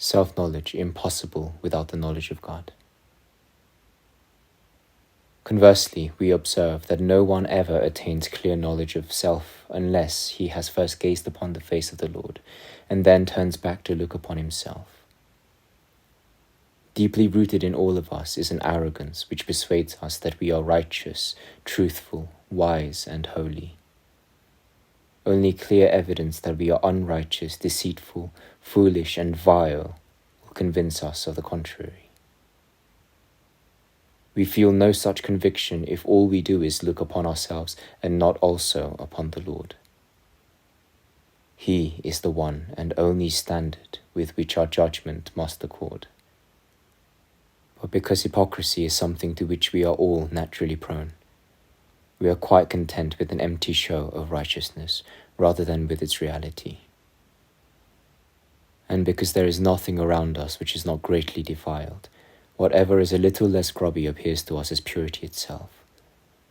self-knowledge impossible without the knowledge of God. Conversely, we observe that no one ever attains clear knowledge of self unless he has first gazed upon the face of the Lord, and then turns back to look upon himself. Deeply rooted in all of us is an arrogance which persuades us that we are righteous, truthful, wise, and holy. Only clear evidence that we are unrighteous, deceitful, foolish, and vile will convince us of the contrary. We feel no such conviction if all we do is look upon ourselves and not also upon the Lord. He is the one and only standard with which our judgment must accord. But because hypocrisy is something to which we are all naturally prone, we are quite content with an empty show of righteousness rather than with its reality. And because there is nothing around us which is not greatly defiled, whatever is a little less grubby appears to us as purity itself,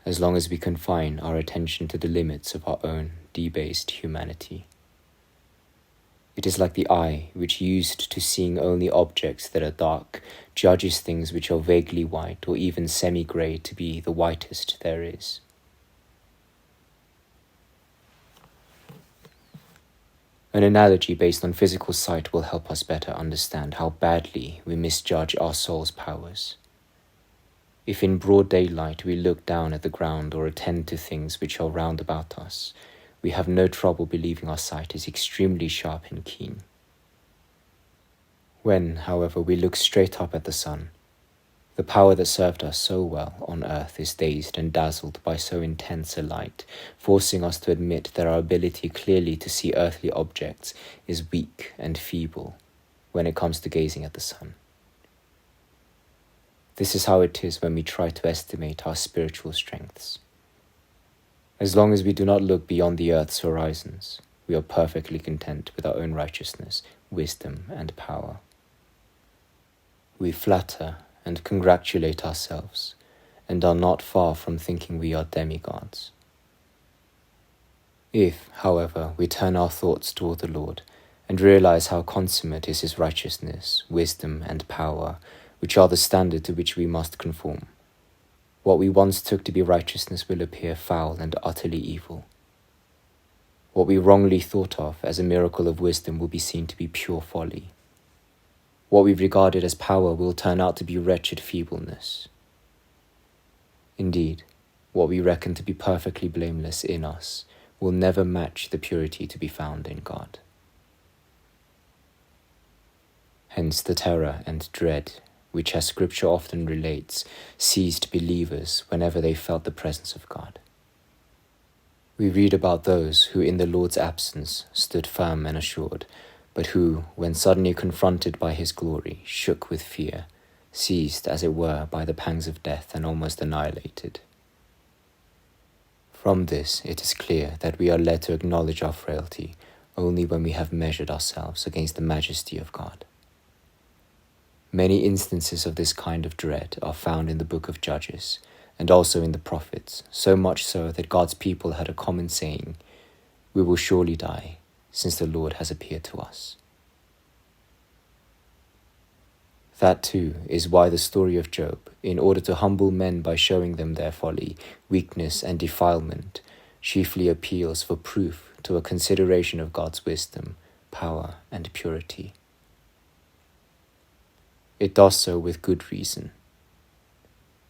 as long as we confine our attention to the limits of our own debased humanity. It is like the eye, which used to seeing only objects that are dark, judges things which are vaguely white or even semi-grey to be the whitest there is. An analogy based on physical sight will help us better understand how badly we misjudge our soul's powers. If in broad daylight we look down at the ground or attend to things which are round about us, we have no trouble believing our sight is extremely sharp and keen. When, however, we look straight up at the sun, the power that served us so well on earth is dazed and dazzled by so intense a light, forcing us to admit that our ability clearly to see earthly objects is weak and feeble when it comes to gazing at the sun. This is how it is when we try to estimate our spiritual strengths. As long as we do not look beyond the earth's horizons, we are perfectly content with our own righteousness, wisdom, and power. We flatter and congratulate ourselves, and are not far from thinking we are demigods. If, however, we turn our thoughts toward the Lord, and realize how consummate is his righteousness, wisdom, and power, which are the standard to which we must conform, what we once took to be righteousness will appear foul and utterly evil. What we wrongly thought of as a miracle of wisdom will be seen to be pure folly. What we regarded as power will turn out to be wretched feebleness. Indeed, what we reckon to be perfectly blameless in us will never match the purity to be found in God. Hence the terror and dread which, as Scripture often relates, seized believers whenever they felt the presence of God. We read about those who in the Lord's absence stood firm and assured, but who, when suddenly confronted by his glory, shook with fear, seized, as it were, by the pangs of death and almost annihilated. From this, it is clear that we are led to acknowledge our frailty only when we have measured ourselves against the majesty of God. Many instances of this kind of dread are found in the book of Judges, and also in the prophets, so much so that God's people had a common saying, "We will surely die, since the Lord has appeared to us." That too is why the story of Job, in order to humble men by showing them their folly, weakness, and defilement, chiefly appeals for proof to a consideration of God's wisdom, power, and purity. It does so with good reason.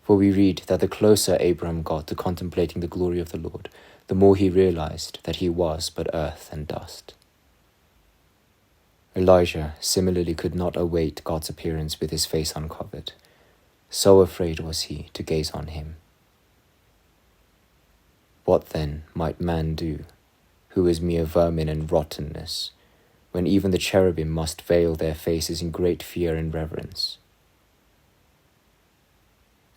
For we read that the closer Abraham got to contemplating the glory of the Lord, the more he realized that he was but earth and dust. Elijah similarly could not await God's appearance with his face uncovered. So afraid was he to gaze on him. What then might man do, who is mere vermin and rottenness, when even the cherubim must veil their faces in great fear and reverence?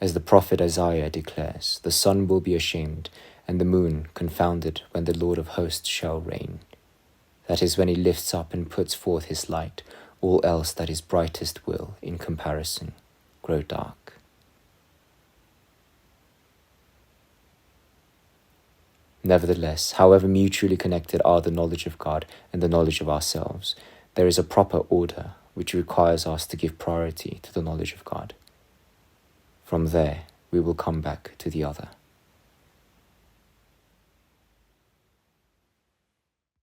As the prophet Isaiah declares, the sun will be ashamed, and the moon confounded when the Lord of hosts shall reign. That is when he lifts up and puts forth his light, all else that is brightest will, in comparison, grow dark. Nevertheless, however mutually connected are the knowledge of God and the knowledge of ourselves, there is a proper order which requires us to give priority to the knowledge of God. From there, we will come back to the other.